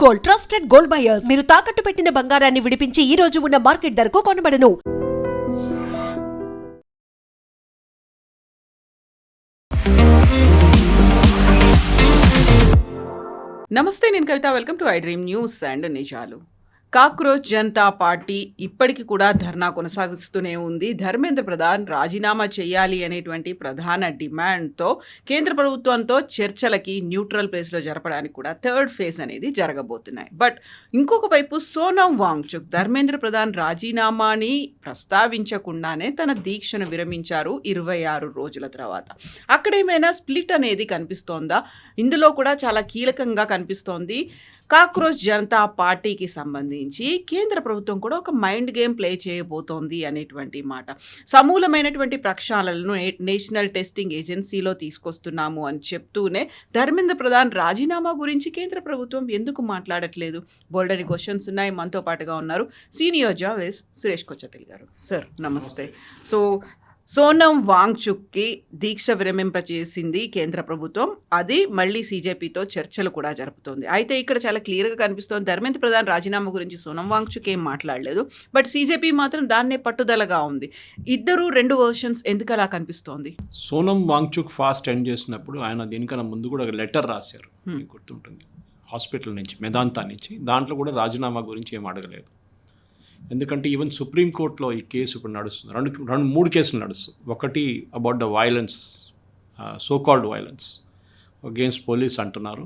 Gold, trusted gold buyers. మీరు తాకట్టు పెట్టిన బంగారాన్ని విడిపించి ఈ రోజు ఉన్న మార్కెట్ ధరకు కొనబడను. నమస్తే, నేను Kavitha. Welcome to I dream news and నిజాలు. కాక్రోచ్ జనతా పార్టీ ఇప్పటికి కూడా ధర్నా కొనసాగిస్తూనే ఉంది. ధర్మేంద్ర ప్రధాన్ రాజీనామా చేయాలి అనేటువంటి ప్రధాన డిమాండ్తో కేంద్ర ప్రభుత్వంతో చర్చలకి న్యూట్రల్ ప్లేస్లో జరపడానికి కూడా థర్డ్ ఫేజ్ అనేది జరగబోతున్నాయి. బట్ ఇంకొక వైపు సోనం వాంగ్చుక్ ధర్మేంద్ర ప్రధాన్ రాజీనామాని ప్రస్తావించకుండానే తన దీక్షను విరమించారు 26 రోజుల తర్వాత. అక్కడేమైనా స్ప్లిట్ అనేది కనిపిస్తోందా? ఇందులో కూడా చాలా కీలకంగా కనిపిస్తోంది. కాక్రోచ్ జనతా పార్టీకి సంబంధించి కేంద్ర ప్రభుత్వం కూడా ఒక మైండ్ గేమ్ ప్లే చేయబోతోంది అనేటువంటి మాట. సమూలమైనటువంటి ప్రక్షాళనలను నేషనల్ టెస్టింగ్ ఏజెన్సీలో తీసుకొస్తున్నాము అని చెప్తూనే ధర్మేంద్ర ప్రధాన్ రాజీనామా గురించి కేంద్ర ప్రభుత్వం ఎందుకు మాట్లాడట్లేదు? బోల్డని క్వశ్చన్స్ ఉన్నాయి. మనతో పాటుగా ఉన్నారు సీనియర్ జర్నలిస్ట్ సురేష్ కొచ్చతిల్ గారు. సార్ నమస్తే. సోనం వాంగ్చుక్కి దీక్ష విరమింపచేసింది కేంద్ర ప్రభుత్వం. అది మళ్ళీ సీజేపీతో చర్చలు కూడా జరుపుతోంది. అయితే ఇక్కడ చాలా క్లియర్గా కనిపిస్తోంది, ధర్మేంద్ర ప్రధాన్ రాజీనామా గురించి సోనం వాంగ్చుక్ ఏం మాట్లాడలేదు. బట్ సీజేపీ మాత్రం దాన్నే పట్టుదలగా ఉంది. ఇద్దరు రెండు వర్షన్స్ ఎందుకు అలా కనిపిస్తోంది? సోనం వాంగ్చుక్ ఫాస్ట్ ఎండ్ చేసినప్పుడు ఆయన దీనికన్నా ముందు కూడా ఒక లెటర్ రాశారు, గుర్తుంటుంది, హాస్పిటల్ నుంచి, మెదాంతా నుంచి. దాంట్లో కూడా రాజీనామా గురించి ఏం అడగలేదు. ఎందుకంటే ఈవెన్ సుప్రీంకోర్టులో ఈ కేసు ఇప్పుడు నడుస్తుంది. మూడు కేసులు నడుస్తుంది. ఒకటి about the violence, so called violence against police అంటున్నారు.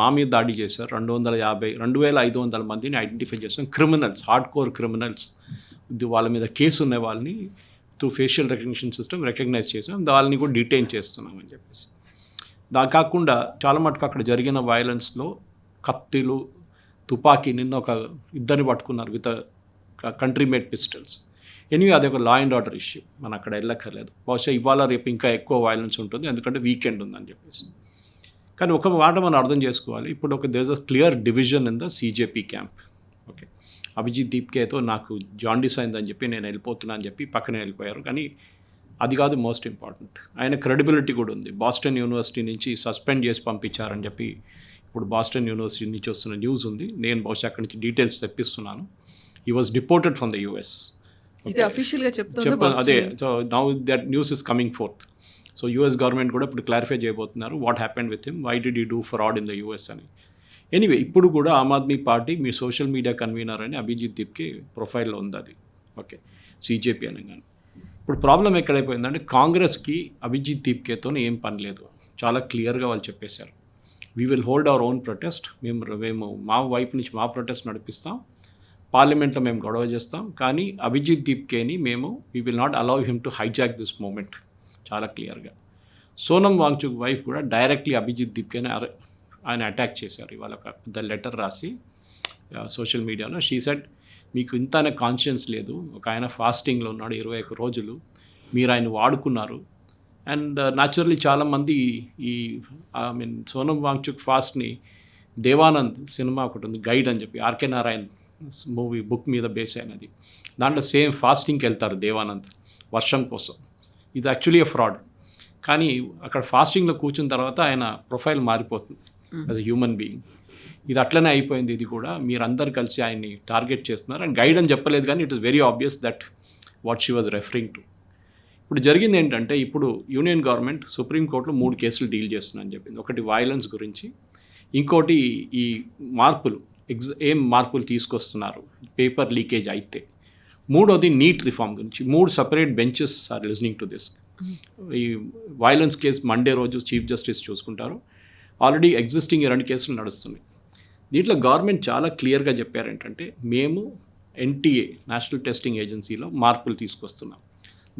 మా మీద దాడి చేశారు. 2500 మందిని ఐడెంటిఫై చేస్తాం. క్రిమినల్స్, హార్డ్ కోర్ క్రిమినల్స్, వాళ్ళ మీద కేసు ఉన్న వాళ్ళని through facial recognition system recognise చేసాం. వాళ్ళని కూడా డిటైన్ చేస్తున్నామని చెప్పేసి. దాని కాకుండా చాలా మటుకు అక్కడ జరిగిన వైలెన్స్లో కత్తిలు, తుపాకీ, నిన్న ఒక ఇద్దరిని పట్టుకున్నారు with country made pistols. Anyway అది ఒక లా అండ్ ఆర్డర్ ఇష్యూ, మనం అక్కడ వెళ్ళక్కర్లేదు. బహుశా ఇవాళ రేపు ఇంకా ఎక్కువ వైలెన్స్ ఉంటుంది, ఎందుకంటే వీకెండ్ ఉందని చెప్పేసి. కానీ ఒక మాట మనం అర్థం చేసుకోవాలి, ఇప్పుడు there is a clear division in the CJP camp. Okay, Abhijit దీప్కేతో నాకు జాండీస్ అయిందని చెప్పి నేను వెళ్ళిపోతున్నా అని చెప్పి పక్కనే వెళ్ళిపోయారు. కానీ అది కాదు మోస్ట్ ఇంపార్టెంట్, ఆయన క్రెడిబిలిటీ కూడా ఉంది. బాస్టన్ యూనివర్సిటీ నుంచి సస్పెండ్ చేసి పంపించారని చెప్పి ఇప్పుడు బాస్టన్ యూనివర్సిటీ నుంచి వస్తున్న న్యూస్ ఉంది. నేను బహుశా అక్కడి నుంచి డీటెయిల్స్ తెప్పిస్తున్నాను. He was deported from the US. అదే, so now that news is coming forth. So US government కూడా ఇప్పుడు క్లారిఫై చేయబోతున్నారు what happened with him, why did he do fraud in the US అని. ఎనీవే, ఇప్పుడు కూడా Aam Aadmi party మీ social media convener అని అభిజిత్ దీప్కే ప్రొఫైల్లో ఉంది అది. ఓకే, సీజేపీ అనగానే. ఇప్పుడు ప్రాబ్లం ఎక్కడైపోయిందంటే కాంగ్రెస్కి అభిజిత్ దీప్కేతో ఏం పని లేదు. చాలా క్లియర్గా వాళ్ళు చెప్పేశారు, we will hold our own protest. మేము మా వైపు నుంచి మా ప్రొటెస్ట్ నడిపిస్తాం, పార్లమెంట్లో మేము గొడవ చేస్తాం, కానీ అభిజిత్ దీప్కేని we will not allow him to hijack this moment. చాలా క్లియర్గా సోనం వాంగ్చుక్ వైఫ్ కూడా డైరెక్ట్లీ అభిజిత్ దీప్కేని ఆయన అటాక్ చేశారు. ఇవాళ ఒక పెద్ద లెటర్ రాసి సోషల్ మీడియాలో. షీ సెడ్, మీకు ఇంతనే కాన్షియన్స్ లేదు, ఒక ఆయన ఫాస్టింగ్లో ఉన్నాడు 21 రోజులు, మీరు ఆయన వాడుకున్నారు. అండ్ న్యాచురల్లీ చాలామంది సోనం వాంగ్చుక్ ఫాస్ట్ని దేవానంద్ సినిమా ఒకటి ఉంది, గైడ్ అని చెప్పి, ఆర్కే నారాయణ్ మూవీ బుక్ మీద బేస్ అయినది. దాంట్లో సేమ్ ఫాస్టింగ్కి వెళ్తారు దేవానంద్ వర్షం కోసం. ఇది యాక్చువల్లీ ఫ్రాడ్. కానీ అక్కడ ఫాస్టింగ్లో కూర్చున్న తర్వాత ఆయన ప్రొఫైల్ మారిపోతుంది యాజ్ ఎ హ్యూమన్ బీయింగ్. ఇది అట్లనే అయిపోయింది. ఇది కూడా మీరందరూ కలిసి ఆయన్ని టార్గెట్ చేస్తున్నారు. అండ్ గైడ్ అని చెప్పలేదు, కానీ it is very obvious that what she was referring to. ఇప్పుడు జరిగింది ఏంటంటే, ఇప్పుడు యూనియన్ గవర్నమెంట్ సుప్రీంకోర్టులో 3 కేసులు డీల్ చేస్తుందని చెప్పింది. ఒకటి వైలెన్స్ గురించి, ఇంకోటి ఈ మార్పులు, ఏం మార్పులు తీసుకొస్తున్నారు పేపర్ లీకేజ్ అయితే, మూడోది నీట్ రిఫార్మ్ గురించి. 3 separate benches are listening to this. ఈ వైలెన్స్ కేసు మండే రోజు చీఫ్ జస్టిస్ చూసుకుంటారు. ఆల్రెడీ ఎగ్జిస్టింగ్ 2 కేసులు నడుస్తున్నాయి. దీంట్లో గవర్నమెంట్ చాలా క్లియర్గా చెప్పారు ఏంటంటే, మేము ఎన్టీఏ నేషనల్ టెస్టింగ్ ఏజెన్సీలో మార్పులు తీసుకొస్తున్నాం.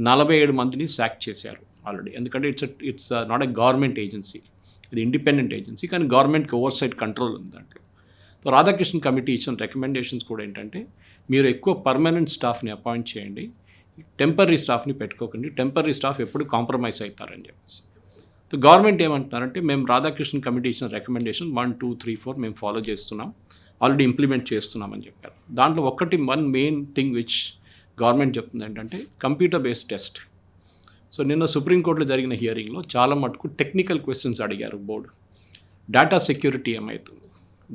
47 మందిని శాక్ చేశారు ఆల్రెడీ. ఎందుకంటే it's not a government agency, ఇది ఇండిపెండెంట్ ఏజెన్సీ, కానీ గవర్నమెంట్కి ఓవర్ సైడ్ కంట్రోల్ ఉంది దాంట్లో. సో రాధాకృష్ణ కమిటీ ఇచ్చిన రికమెండేషన్స్ కూడా ఏంటంటే, మీరు ఎక్కువ పర్మనెంట్ స్టాఫ్ని అపాయింట్ చేయండి, టెంపరీ స్టాఫ్ని పెట్టుకోకండి, టెంపరీ స్టాఫ్ ఎప్పుడు కాంప్రమైజ్ అవుతారని చెప్పేసి. సో గవర్నమెంట్ ఏమంటున్నారంటే, మేము రాధాకృష్ణ కమిటీ ఇచ్చిన రికమెండేషన్ 1, 2, 3, 4 మేము ఫాలో చేస్తున్నాం, ఆల్రెడీ ఇంప్లిమెంట్ చేస్తున్నామని చెప్పారు. దాంట్లో one main thing which government చెప్తుంది ఏంటంటే, కంప్యూటర్ బేస్డ్ టెస్ట్. సో నిన్న సుప్రీంకోర్టులో జరిగిన హియరింగ్లో చాలా మటుకు టెక్నికల్ క్వశ్చన్స్ అడిగారు బోర్డు. డేటా సెక్యూరిటీ ఏమవుతుంది,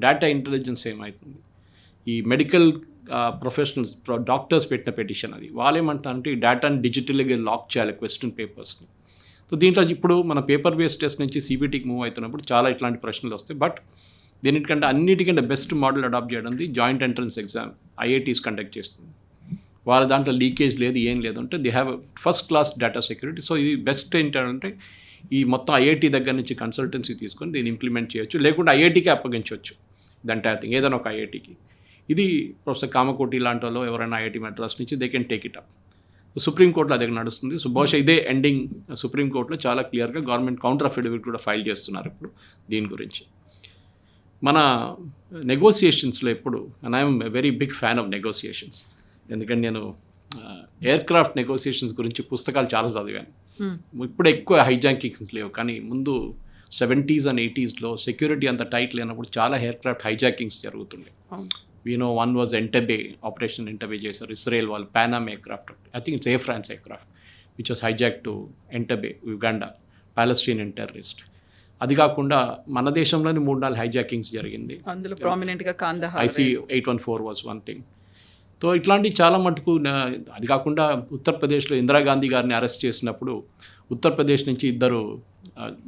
డేటా ఇంటెలిజెన్స్ ఏమవుతుంది, ఈ మెడికల్ ప్రొఫెషనల్స్ డాక్టర్స్ పెట్టిన పెటిషన్ అది. వాళ్ళు ఏమంటారంటే ఈ డేటాని డిజిటల్గా లాక్ చేయాలి క్వశ్చన్ పేపర్స్ని. సో దీంట్లో ఇప్పుడు మన పేపర్ బేస్డ్ టెస్ట్ నుంచి సిబిటీకి మూవ్ అవుతున్నప్పుడు చాలా ఇట్లాంటి ప్రశ్నలు వస్తాయి. బట్ దీనికంటే అన్నిటికంటే బెస్ట్ మోడల్ అడాప్ట్ చేయడం joint entrance exam IITs conduct చేస్తుంది. వాళ్ళ దాంట్లో లీకేజ్ లేదు, ఏం లేదు అంటే they have first class data security. So ఇది బెస్ట్ ఏంటంటే ఈ మొత్తం ఐఐటీ దగ్గర నుంచి కన్సల్టెన్సీ తీసుకొని దీన్ని ఇంప్లిమెంట్ చేయొచ్చు, లేకుంటే ఐఐటీకి అప్పగించవచ్చు దంటే ఐ థింక్ ఏదైనా ఒక ఐఐటీకి. ఇది ప్రొఫెసర్ కామకోటి లాంటి వాళ్ళు ఎవరైనా ఐఐటీ మెడ్రాస్ నుంచి they can take it up. సుప్రీంకోర్టులో అదే నడుస్తుంది. సో బహుశా ఇదే ఎండింగ్. సుప్రీంకోర్టులో చాలా క్లియర్గా గవర్నమెంట్ కౌంటర్ అఫిడవిట్ కూడా ఫైల్ చేస్తున్నారు ఇప్పుడు దీని గురించి. మన నెగోసియేషన్స్లో ఎప్పుడు, and I'm very big fan of negotiations, ఎందుకంటే నేను ఎయిర్క్రాఫ్ట్ నెగోసియేషన్స్ గురించి పుస్తకాలు చాలా చదివాను. ఇప్పుడు ఎక్కువ హైజాకింగ్స్ లేవు, కానీ ముందు 70s and 80sలో సెక్యూరిటీ అంత టైట్ లేనప్పుడు చాలా ఎయిర్క్రాఫ్ట్ హైజాకింగ్స్ జరుగుతుండే. No one was Entebbe, operation Entebbe చేశారు ఇస్రాయేల్ వాళ్ళు, Pan Am aircraft, I think it's Air France aircraft which was hijack to Entebbe, Uganda, Palestinian terrorist. అది కాకుండా మన దేశంలోని 3-4 హైజాకింగ్స్ జరిగింది. అందులో ప్రామినెంట్గా Kandahar, IC 814 was one thing. So ఇట్లాంటి చాలా మటుకు. అది కాకుండా ఉత్తరప్రదేశ్లో ఇందిరాగాంధీ గారిని అరెస్ట్ చేసినప్పుడు ఉత్తరప్రదేశ్ నుంచి ఇద్దరు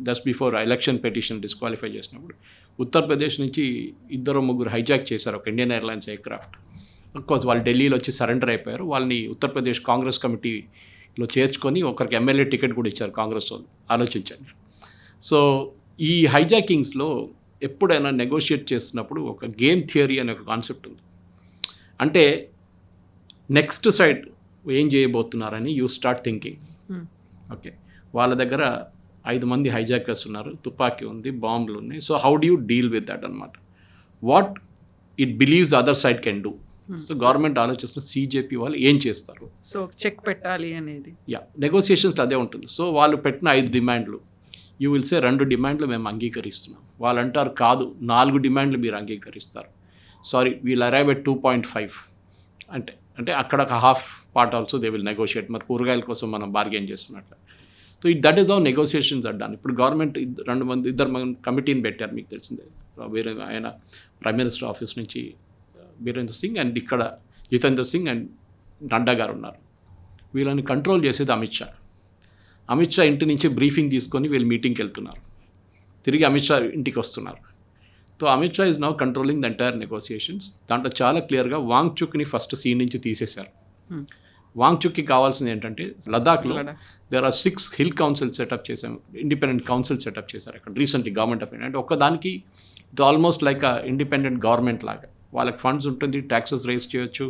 just before election petition disqualify చేసినప్పుడు ఉత్తరప్రదేశ్ నుంచి 2-3 హైజాక్ చేశారు ఒక ఇండియన్ ఎయిర్లైన్స్ ఎయిర్క్రాఫ్ట్. అఫ్కోర్స్ వాళ్ళు ఢిల్లీలో వచ్చి సరెండర్ అయిపోయారు. వాళ్ళని ఉత్తరప్రదేశ్ కాంగ్రెస్ కమిటీలో చేర్చుకొని ఒకరికి ఎమ్మెల్యే టికెట్ కూడా ఇచ్చారు కాంగ్రెస్ వాళ్ళు. ఆలోచించండి. సో ఈ హైజాకింగ్స్లో ఎప్పుడైనా నెగోషియేట్ చేస్తున్నప్పుడు ఒక గేమ్ థియరీ అనే ఒక కాన్సెప్ట్ ఉంది. అంటే నెక్స్ట్ సైడ్ ఏం చేయబోతున్నారని యూ స్టార్ట్ థింకింగ్. ఓకే, వాళ్ళ దగ్గర 5 మంది హైజాకర్స్ ఉన్నారు, తుపాకీ ఉంది, బాంబులు ఉన్నాయి. So how do you deal with that అనమాట. What it believes other side can do. So government ఆలోచిస్తున్న CJP వాళ్ళు ఏం చేస్తారు. సో చెక్ పెట్టాలి అనేది నెగోసియేషన్స్ అదే ఉంటుంది. సో వాళ్ళు పెట్టిన 5 డిమాండ్లు, యూ విల్ సే 2 డిమాండ్లు మేము అంగీకరిస్తున్నాం. వాళ్ళు అంటారు కాదు 4 డిమాండ్లు మీరు అంగీకరిస్తారు. సారీ, వీల్ అరైవ్ ఎట్ 2.5 అంటే అక్కడ ఒక half part also they will negotiate. మరి కూరగాయల కోసం మనం బార్గెన్ చేస్తున్నట్లు. So that is how negotiations are done. ఇప్పుడు గవర్నమెంట్ ఇద్దరు కమిటీని పెట్టారు, మీకు తెలిసిందే. వేరే ఆయన ప్రైమ్ మినిస్టర్ ఆఫీస్ నుంచి బీరేంద్ర సింగ్ అండ్ ఇక్కడ జితేంద్ర సింగ్ అండ్ నడ్డా గారు ఉన్నారు. వీళ్ళని కంట్రోల్ చేసేది అమిత్ షా. అమిత్ షా ఇంటి నుంచి బ్రీఫింగ్ తీసుకొని వీళ్ళు మీటింగ్కి వెళ్తున్నారు, తిరిగి అమిత్ షా ఇంటికి వస్తున్నారు. So Amit Shah is now controlling the entire negotiations. దాంట్లో చాలా క్లియర్గా వాంగ్చుక్ని ఫస్ట్ సీన్ నుంచి తీసేశారు. వాంగ్చుక్కి కావాల్సింది ఏంటంటే లదాఖ్లో there are 6 hill council setup చేశాం, ఇండిపెండెంట్ కౌన్సిల్ సెటప్ చేశారు అక్కడ రీసెంట్లీ గవర్నమెంట్ ఆఫ్ ఇండియా. అంటే ఒక్కదానికి ఇది ఆల్మోస్ట్ లైక్ ఇండిపెండెంట్ గవర్నమెంట్ లాగా. వాళ్ళకి ఫండ్స్ ఉంటుంది, ట్యాక్సెస్ రేస్ చేయొచ్చు,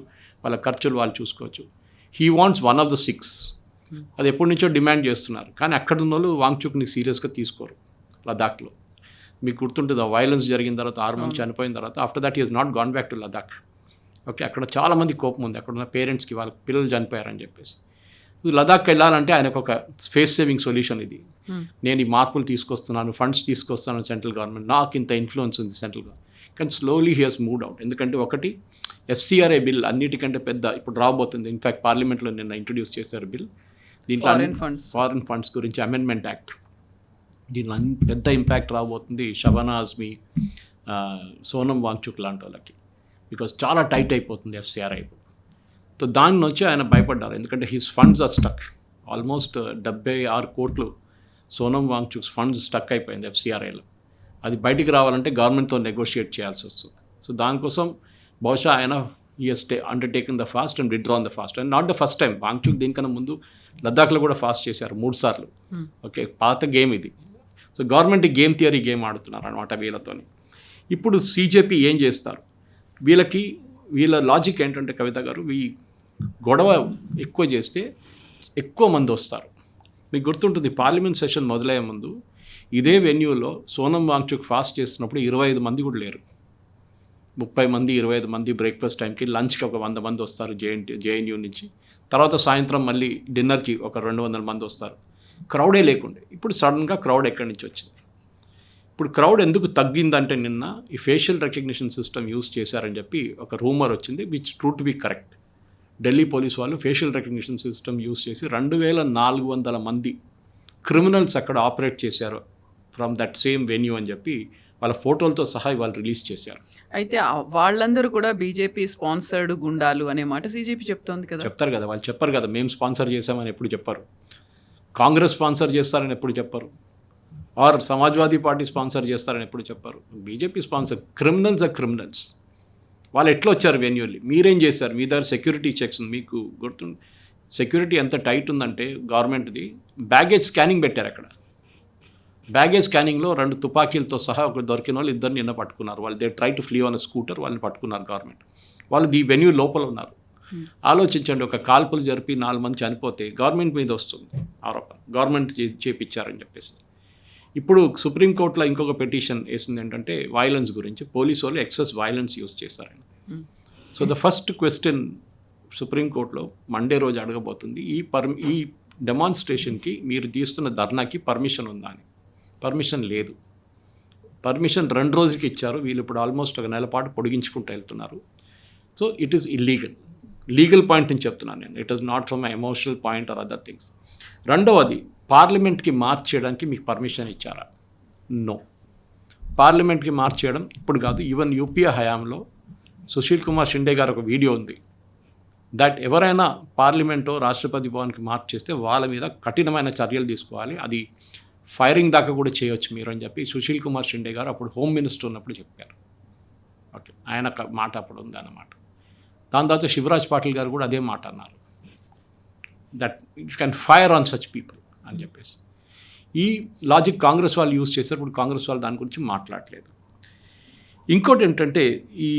వాళ్ళ ఖర్చులు వాళ్ళు చూసుకోవచ్చు. He wants one of the 6. అది ఎప్పటి నుంచో డిమాండ్ చేస్తున్నారు, కానీ అక్కడ ఉన్న వాళ్ళు వాంగ్చుక్ని సీరియస్గా తీసుకోరు. లదాఖ్లో మీకు గుర్తుంటుంది, వైలెన్స్ జరిగిన తర్వాత 6 మంది చనిపోయిన తర్వాత after that he has not gone back to Ladakh. Okay, అక్కడ చాలామంది కోపం ఉంది అక్కడ ఉన్న పేరెంట్స్కి, వాళ్ళ పిల్లలు చనిపోయారని చెప్పేసి. లదాఖ్కి వెళ్ళాలంటే ఆయనకు ఒక ఫేస్ సేవింగ్ సొల్యూషన్ ఇది. నేను ఈ మార్పులు తీసుకొస్తున్నాను, ఫండ్స్ తీసుకొస్తాను సెంట్రల్ గవర్నమెంట్, నాకు ఇంత ఇన్ఫ్లుయెన్స్ ఉంది సెంట్రల్ గవర్నమెంట్. కానీ slowly he has moved out. ఎందుకంటే ఒకటి FCRA బిల్ అన్నిటికంటే పెద్ద ఇప్పుడు రాబోతుంది. ఇన్ఫ్యాక్ట్ పార్లమెంట్లో నిన్న ఇంట్రడ్యూస్ చేశారు బిల్. దీంట్లో ఫారిన్ ఫండ్స్ గురించి అమెండ్మెంట్ యాక్ట్. దీనిలో పెద్ద ఇంపాక్ట్ రాబోతుంది షబానా ఆజ్మీ, సోనం వాంగ్చుక్ లాంటి వాళ్ళకి. బికాజ్ చాలా టైట్ అయిపోతుంది FCRA. సో దాని నుంచి ఆయన భయపడ్డారు, ఎందుకంటే his funds are stuck. Almost 76 కోట్లు సోనం వాంగ్చుక్స్ ఫండ్స్ స్టక్ అయిపోయింది FCRAలో. అది బయటికి రావాలంటే గవర్నమెంట్తో నెగోషియేట్ చేయాల్సి వస్తుంది. సో దానికోసం బహుశా ఆయన undertaking the fast and withdrawn the fast. And not the first time. Wangchuk దీనికన్నా ముందు లద్దాఖ్లో కూడా ఫాస్ట్ చేశారు 3 సార్లు. ఓకే, పాత గేమ్ ఇది. So government game theory game ఆడుతున్నారు అనమాట వీళ్ళతోని. ఇప్పుడు CJP ఏం చేస్తారు, వీళ్ళ లాజిక్ ఏంటంటే కవిత గారు, ఈ గొడవ ఎక్కువ చేస్తే ఎక్కువ మంది వస్తారు. మీకు గుర్తుంటుంది పార్లమెంట్ సెషన్ మొదలయ్యే ముందు ఇదే వెన్యూలో సోనం వాంగ్చుక్ ఫాస్ట్ చేస్తున్నప్పుడు 25 మంది కూడా లేరు. 30 మంది 25 మంది బ్రేక్ఫాస్ట్ టైంకి, లంచ్కి ఒక 100 మంది వస్తారు JNU నుంచి. తర్వాత సాయంత్రం మళ్ళీ డిన్నర్కి ఒక 200 మంది వస్తారు. క్రౌడే లేకుండే. ఇప్పుడు సడన్గా క్రౌడ్ ఎక్కడి నుంచి వచ్చింది? ఇప్పుడు క్రౌడ్ ఎందుకు తగ్గిందంటే నిన్న ఈ ఫేషియల్ రికగ్నిషన్ సిస్టమ్ యూజ్ చేశారని చెప్పి ఒక రూమర్ వచ్చింది, which true to be correct. Delhi police వాళ్ళు ఫేషియల్ రికగ్నిషన్ సిస్టమ్ యూజ్ చేసి 2400 మంది క్రిమినల్స్ అక్కడ ఆపరేట్ చేశారు ఫ్రమ్ దట్ సేమ్ వెన్యూ అని చెప్పి వాళ్ళ ఫోటోలతో సహా వాళ్ళు రిలీజ్ చేశారు. అయితే వాళ్ళందరూ కూడా బీజేపీ స్పాన్సర్డ్ గుండాలు అనే మాట సీజేపీ చెప్తోంది కదా. చెప్తారు కదా, వాళ్ళు చెప్పరు కదా మేము స్పాన్సర్ చేసామని ఎప్పుడు చెప్పరు, కాంగ్రెస్ స్పాన్సర్ చేస్తారని ఎప్పుడు చెప్పరు, ఆర్ సమాజ్వాదీ పార్టీ స్పాన్సర్ చేస్తారని ఎప్పుడు చెప్పరు. BJP sponsor. Criminals are criminals. వాళ్ళు ఎట్లా వచ్చారు వెన్యూల్లీ? మీరేం చేశారు? మీ దగ్గర సెక్యూరిటీ చెక్స్ మీకు గుర్తుంది, సెక్యూరిటీ ఎంత టైట్ ఉందంటే గవర్నమెంట్ది, బ్యాగేజ్ స్కానింగ్ పెట్టారు అక్కడ. బ్యాగేజ్ స్కానింగ్లో 2 తుపాకీలతో సహా ఒక దొరికిన వాళ్ళు 2 నిన్న పట్టుకున్నారు. వాళ్ళు they try to flea on scooter, వాళ్ళని పట్టుకున్నారు గవర్నమెంట్. వాళ్ళు ఈ వెన్యూ లోపల ఉన్నారు. ఆలోచించండి, ఒక కాల్పులు జరిపి 4 మంది చనిపోతే గవర్నమెంట్ మీద వస్తుంది ఆరోపణ, గవర్నమెంట్ చేపించారని చెప్పేసి. ఇప్పుడు సుప్రీంకోర్టులో ఇంకొక పిటిషన్ వేసింది ఏంటంటే వైలెన్స్ గురించి, పోలీసు వాళ్ళు ఎక్సెస్ వైలెన్స్ యూజ్ చేశారని. సో ద ఫస్ట్ క్వశ్చన్ సుప్రీంకోర్టులో మండే రోజు అడగబోతుంది, ఈ డెమాన్స్ట్రేషన్కి మీరు తీస్తున్న ధర్నాకి పర్మిషన్ ఉందా అని. పర్మిషన్ లేదు. పర్మిషన్ 2 రోజులకి ఇచ్చారు, వీళ్ళు ఇప్పుడు ఆల్మోస్ట్ 1 నెల పాటు పొడిగించుకుంటూ వెళ్తున్నారు. So it is illegal. Legal point అని చెప్తున్నాను నేను, it is not from emotional point or other things. రెండవది, పార్లమెంట్కి మార్చ్ చేయడానికి మీకు పర్మిషన్ ఇచ్చారా? నో. పార్లమెంట్కి మార్చ్ చేయడం ఇప్పుడు కాదు, ఈవెన్ యూపీఏ హయాంలో సుశీల్ కుమార్ షిండే గారు ఒక వీడియో ఉంది, దట్ ఎవరైనా పార్లమెంటో రాష్ట్రపతి భవన్కి మార్చ్ చేస్తే వాళ్ళ మీద కఠినమైన చర్యలు తీసుకోవాలి, అది ఫైరింగ్ దాకా కూడా చేయొచ్చు మీరు అని చెప్పి సుశీల్ కుమార్ షిండే గారు అప్పుడు హోమ్ మినిస్టర్ ఉన్నప్పుడు చెప్పారు. ఓకే, ఆయన మాట అప్పుడు ఉందన్నమాట. దాని తర్వాత శివరాజ్ పాటిల్ గారు కూడా అదే మాట అన్నారు, that you can fire on such people అని చెప్పేసి. ఈ లాజిక్ కాంగ్రెస్ వాళ్ళు యూజ్ చేశారు. ఇప్పుడు కాంగ్రెస్ వాళ్ళు దాని గురించి మాట్లాడలేదు. ఇంకోటి ఏంటంటే, ఈ